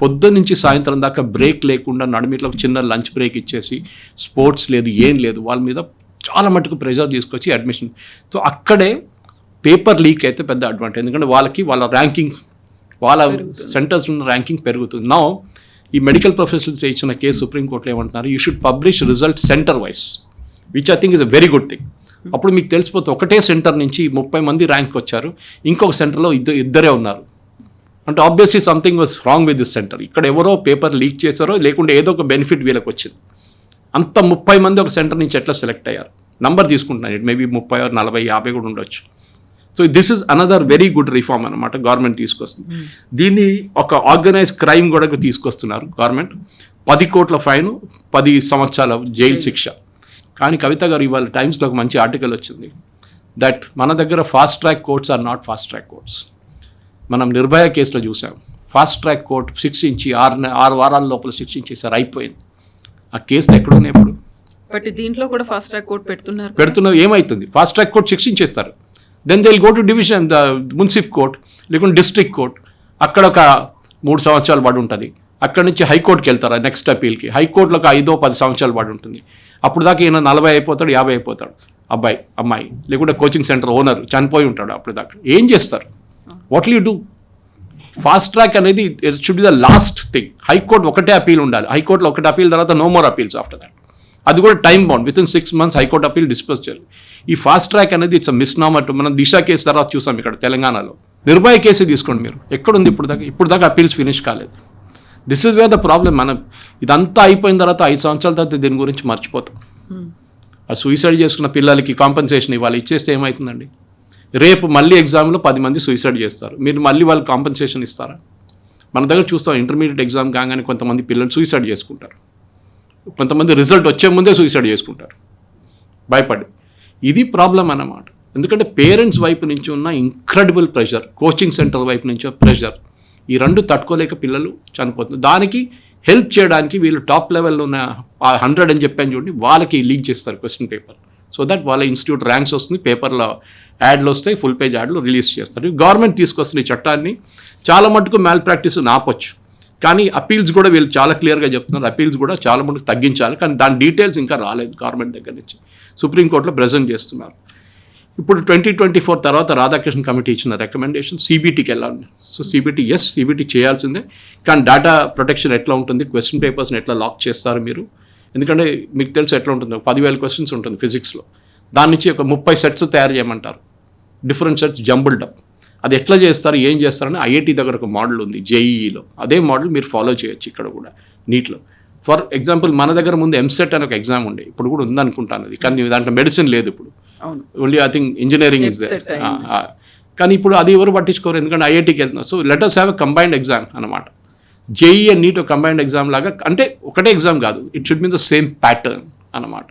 పొద్దున్న నుంచి సాయంత్రం దాకా బ్రేక్ లేకుండా నడిమిట్లో ఒక చిన్న లంచ్ బ్రేక్ ఇచ్చేసి స్పోర్ట్స్ లేదు, ఏం లేదు. వాళ్ళ మీద చాలా మటుకు ప్రెషర్ తీసుకొచ్చి అడ్మిషన్. సో అక్కడే పేపర్ లీక్ అయితే పెద్ద అడ్వాంటేజ్. ఎందుకంటే వాళ్ళ ర్యాంకింగ్, వాళ్ళ సెంటర్స్ ఉన్న ర్యాంకింగ్ పెరుగుతుంది. నా ఈ మెడికల్ ప్రొఫెషనల్స్ ఇచ్చిన కేసు సుప్రీంకోర్టులో ఏమంటున్నారు, you should publish result center wise, which I think is a very good thing. అప్పుడు మీకు తెలిసిపోతే ఒకటే సెంటర్ నుంచి 30 మంది ర్యాంక్ వచ్చారు, ఇంకొక సెంటర్లో ఇద్దరే ఉన్నారు అంటే obviously something was wrong with this centre. ఇక్కడ ఎవరో పేపర్ లీక్ చేశారో లేకుంటే ఏదో ఒక బెనిఫిట్ వీళ్ళకి వచ్చింది. అంత 30 మంది ఒక సెంటర్ నుంచి ఎట్లా సెలెక్ట్ అయ్యారు? నంబర్ తీసుకుంటున్నాను, ఇట్ మేబీ 30 or 40, 50 కూడా ఉండొచ్చు. So this is another very good reform అనమాట గవర్నమెంట్ తీసుకొస్తుంది. దీన్ని ఒక ఆర్గనైజ్ క్రైమ్ కూడా తీసుకొస్తున్నారు గవర్నమెంట్. 10 కోట్ల ఫైన్, 10 సంవత్సరాల జైలు శిక్ష. కానీ కవిత గారు ఇవాళ టైమ్స్లో ఒక మంచి ఆర్టికల్ వచ్చింది దట్ మన దగ్గర fast track courts are not fast track courts. మనం నిర్భయ కేసులో చూసాం, ఫాస్ట్ ట్రాక్ కోర్ట్ శిక్షించి 6 వారాల లోపల శిక్షించేసారు, అయిపోయింది. ఆ కేసులు ఎక్కడున్నాయి ఇప్పుడు? బట్ దీంట్లో కూడా ఫాస్ట్ ట్రాక్ కోర్ట్ పెడుతున్నారు. ఏమవుతుంది? ఫాస్ట్ ట్రాక్ కోర్ట్ శిక్షించేస్తారు, then they will go to division, the మున్సిఫ్ కోర్ట్ లేకుంటే డిస్ట్రిక్ట్ కోర్ట్, అక్కడ ఒక 3 సంవత్సరాలు పడి ఉంటుంది. అక్కడ నుంచి హైకోర్టుకి వెళ్తారు నెక్స్ట్ అపీల్కి. హైకోర్టులో ఒక 5-10 సంవత్సరాలు పడి ఉంటుంది. అప్పుడు దాకా ఈయన 40 అయిపోతాడు, 50 అయిపోతాడు అబ్బాయి అమ్మాయి, లేకుంటే కోచింగ్ సెంటర్ ఓనర్ చనిపోయి ఉంటాడు. అప్పుడు దాకా ఏం చేస్తారు? What will you do? Fast track అనేది it should be the last thing. High court ఒకటే అపీల్ ఉండాలి. హైకోర్టులో ఒకటి అపీల్ తర్వాత no more appeals after that. అది కూడా time bound, within 6 months high court appeal dispose చేయాలి. ఈ ఫాస్ట్ ట్రాక్ అనేది ఇట్స్ మిస్నామర్. మనం దిశ కేసు తర్వాత చూసాం ఇక్కడ తెలంగాణలో. నిర్భయ కేసు తీసుకోండి మీరు, ఎక్కడుంది ఇప్పుడు దాకా అపీల్స్ ఫినిష్ కాలేదు. This is where the problem. మనం ఇదంతా అయిపోయిన తర్వాత 5 సంవత్సరాల తర్వాత దీని గురించి మర్చిపోతాం. ఆ సూసైడ్ చేసుకున్న పిల్లలకి కాంపెన్సేషన్ ఇవ్వాలి, ఇచ్చేస్తే ఏమవుతుందండి? రేపు మళ్ళీ ఎగ్జామ్లో 10 మంది సూసైడ్ చేస్తారు, మీరు మళ్ళీ వాళ్ళకి కాంపెన్సేషన్ ఇస్తారా? మన దగ్గర చూస్తాం, ఇంటర్మీడియట్ ఎగ్జామ్ కాగానే కొంతమంది పిల్లలు సూసైడ్ చేసుకుంటారు, కొంతమంది రిజల్ట్ వచ్చే ముందే సూసైడ్ చేసుకుంటారు భయపడి. ఇది ప్రాబ్లం అన్నమాట. ఎందుకంటే పేరెంట్స్ వైపు నుంచి ఉన్న ఇంక్రెడిబుల్ ప్రెషర్, కోచింగ్ సెంటర్ వైపు నుంచి ప్రెషర్, ఈ 2 తట్టుకోలేక పిల్లలు చనిపోతున్నారు. దానికి హెల్ప్ చేయడానికి వీళ్ళు టాప్ లెవెల్లో ఉన్న 100 అని చెప్పాను చూడండి, వాళ్ళకి లీక్ చేస్తారు క్వశ్చన్ పేపర్. సో దట్ వాళ్ళ ఇన్స్టిట్యూట్ ర్యాంక్స్ వస్తుంది, పేపర్లో యాడ్లు వస్తాయి, ఫుల్ పేజ్ యాడ్లు రిలీజ్ చేస్తారు. గవర్నమెంట్ తీసుకొస్తున్న ఈ చట్టాన్ని చాలా మటుకు మ్యాల్ ప్రాక్టీస్ ఆపొచ్చు. కానీ అపీల్స్ కూడా వీళ్ళు చాలా క్లియర్గా చెప్తున్నారు, అపీల్స్ కూడా చాలా మటుకు తగ్గించాలి. కానీ దాని డీటెయిల్స్ ఇంకా రాలేదు గవర్నమెంట్ దగ్గర నుంచి. సుప్రీంకోర్టులో ప్రెజెంట్ చేస్తున్నారు. ఇప్పుడు 2024 తర్వాత రాధాకృష్ణ కమిటీ ఇచ్చిన రికమెండేషన్ సిబిటీకి వెళ్ళాలి. సో సిబిటీ చేయాల్సిందే, కానీ డేటా ప్రొటెక్షన్ ఎట్లా ఉంటుంది, క్వశ్చన్ పేపర్స్ని ఎట్లా లాక్ చేస్తారు మీరు, ఎందుకంటే మీకు తెలుసు ఎట్లా ఉంటుందో 10,000 క్వశ్చన్స్ ఉంటుంది ఫిజిక్స్లో, దాని నుంచి ఒక 30 సెట్స్ తయారు చేయమంటారు, డిఫరెంట్ సెట్స్ జంబుల్డ్ అప్. అది ఎట్లా చేస్తారు, ఏం చేస్తారని ఐఐటి దగ్గర ఒక మోడల్ ఉంది జేఈఈలో, అదే మోడల్ మీరు ఫాలో చేయొచ్చు ఇక్కడ కూడా నీట్లో. ఫర్ ఎగ్జాంపుల్ మన దగ్గర ముందు ఎంసెట్ అని ఒక ఎగ్జామ్ ఉండే, ఇప్పుడు కూడా ఉందనుకుంటాను అది, కానీ దాంట్లో మెడిసిన్ లేదు ఇప్పుడు, only I think engineering is there. కానీ ఇప్పుడు అది ఎవరు పట్టించుకోరు, ఎందుకంటే ఐఐటికి వెళ్తున్నారు. So let us have a combined exam అనమాట. JEE and NEET combined exam లాగా, అంటే ఒకటే ఎగ్జామ్ కాదు, it should mean the same pattern అనమాట.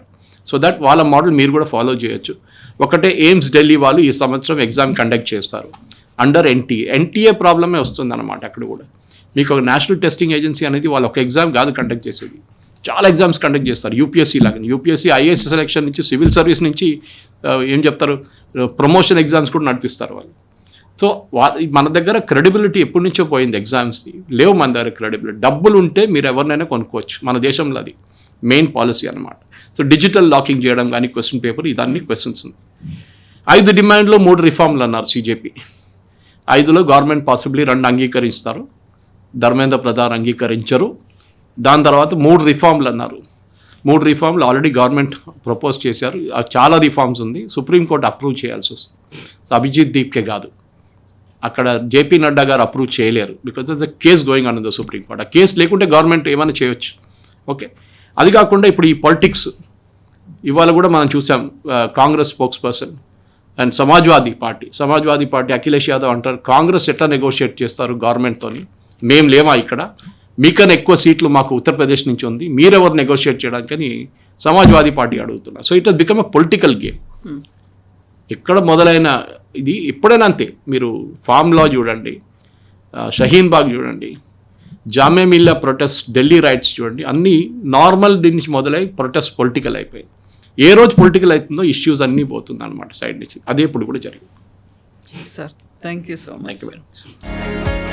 సో దట్ వాళ్ళ మోడల్ మీరు కూడా ఫాలో చేయొచ్చు. ఒకటే ఎయిమ్స్ ఢిల్లీ వాళ్ళు ఈ సంవత్సరం ఎగ్జామ్ కండక్ట్ చేస్తారు అండర్ ఎన్టీఏ ప్రాబ్లమే వస్తుంది అనమాట. అక్కడ కూడా మీకు ఒక నేషనల్ టెస్టింగ్ ఏజెన్సీ అనేది వాళ్ళు ఒక ఎగ్జామ్ కాదు కండక్ట్ చేసేది, చాలా ఎగ్జామ్స్ కండక్ట్ చేస్తారు. యూపీఎస్సీ లాగా, యూపీఎస్సీ ఐఏఎస్ సెలెక్షన్ నుంచి సివిల్ సర్వీస్ నుంచి ఏం చెప్తారు, ప్రమోషన్ ఎగ్జామ్స్ కూడా నడిపిస్తారు వాళ్ళు. సో మన దగ్గర క్రెడిబిలిటీ ఎప్పటి నుంచో పోయింది, ఎగ్జామ్స్ది లేవు మన దగ్గర క్రెడిబిలిటీ. డబ్బులు ఉంటే మీరు ఎవరినైనా కొనుక్కోవచ్చు, మన దేశంలో అది మెయిన్ పాలసీ అనమాట. సో డిజిటల్ లాకింగ్ చేయడం కానీ క్వశ్చన్ పేపర్, ఇదన్నీ క్వశ్చన్స్ ఉంది. 5 డిమాండ్లో 3 రిఫార్మ్లు అన్నారు సిజేపీ. 5లో గవర్నమెంట్ పాసిబ్లీ 2 అంగీకరిస్తారు, ధర్మేంద్ర ప్రధాన్ అంగీకరించరు. దాని తర్వాత 3 రిఫార్మ్లు అన్నారు. 3 రిఫార్మ్లు ఆల్రెడీ గవర్నమెంట్ ప్రపోజ్ చేశారు. చాలా రిఫార్మ్స్ ఉంది, సుప్రీంకోర్టు అప్రూవ్ చేయాల్సి వస్తుంది. అభిజిత్ దీప్కే కాదు, అక్కడ జేపీ నడ్డా గారు అప్రూవ్ చేయలేరు, because there is a case going on in the supreme court. ఆ కేసు లేకుంటే గవర్నమెంట్ ఏమైనా చేయొచ్చు. ఓకే, అది కాకుండా ఇప్పుడు ఈ పాలిటిక్స్ ఇవాళ కూడా మనం చూసాం, Congress spokes person and Samajwadi party Akhilesh Yadav అంటారు, కాంగ్రెస్ ఎట్లా నెగోషియేట్ చేస్తారు గవర్నమెంట్తోని, మేము లేమా ఇక్కడ, మీకన్నా ఎక్కువ సీట్లు మాకు ఉత్తరప్రదేశ్ నుంచి ఉంది, మీరెవరు నెగోషియేట్ చేయడానికని సమాజ్వాదీ పార్టీ అడుగుతున్నారు. So it has become a political game. ఎక్కడ మొదలైన ఇది ఎప్పుడైనా అంతే, మీరు ఫామ్ లా చూడండి, షహీన్ బాగ్ చూడండి, జామే మిల్లా ప్రొటెస్ట్, ఢిల్లీ రైట్స్ చూడండి, అన్నీ నార్మల్ దీని నుంచి మొదలై ప్రొటెస్ట్ పొలిటికల్ అయిపోయింది. ఏ రోజు పొలిటికల్ అవుతుందో ఇష్యూస్ అన్నీ పోతుంది అనమాట సైడ్ నుంచి. అదే ఇప్పుడు కూడా జరిగింది. Sir, thank you so much. Thank you very much.